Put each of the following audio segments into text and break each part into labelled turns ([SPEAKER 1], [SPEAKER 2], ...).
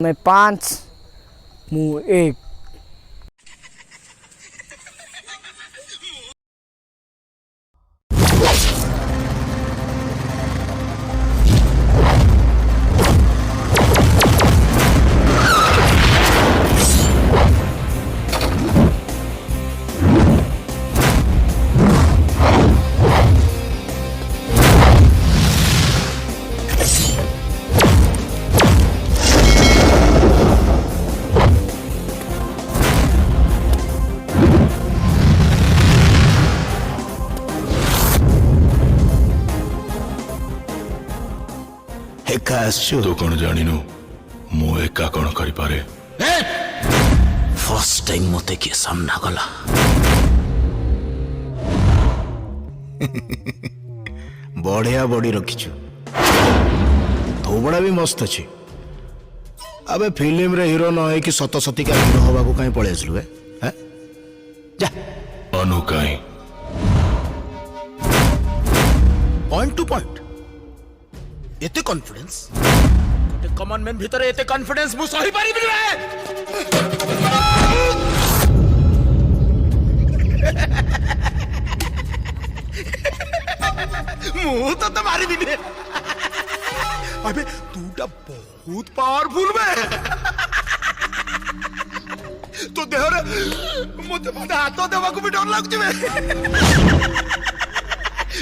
[SPEAKER 1] मैं 5 मुँह 1।
[SPEAKER 2] एका आसछु
[SPEAKER 3] तू कौन जानिनु मु एका कौन करि पारे।
[SPEAKER 2] फर्स्ट टाइम मते के सामना गला बढ़िया बॉडी रखिछु थोबड़ा भी मस्त अछि। अबे फिल्म रे हीरो न है कि सत सती का हीरो हवा को कहीं पळे आसलु हैं जा
[SPEAKER 3] अनु काई
[SPEAKER 2] पॉइंट टू पॉइंट एते कॉन्फिडेंस गोटे कॉमन मैन भीतर एते कॉन्फिडेंस मु सही पारि बिनि मु तो मारि बिनि। अबे तूटा बहुत पावरफुल बे तो देह रे मते हाथ देवा को भी डर लागुची बे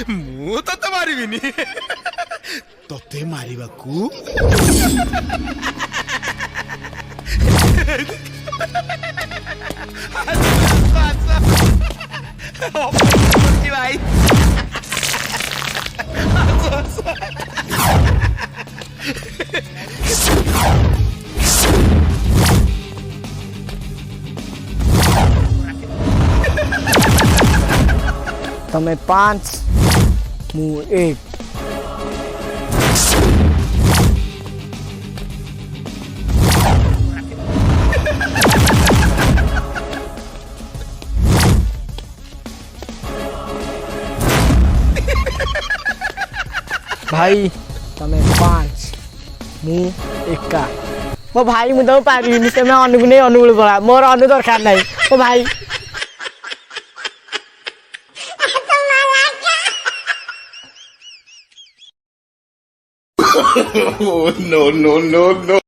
[SPEAKER 2] मु तो मारि बिनि तोते मारिबाकू भाई
[SPEAKER 1] તમે 5 मुँह 1। भाई तमें 5 मुँह 1 का ओ भाई मुझे पारिनी तमें अनुगुण अनुगुण बड़ा मोर अनु दरकार नहीं ओ भाई
[SPEAKER 3] no no no no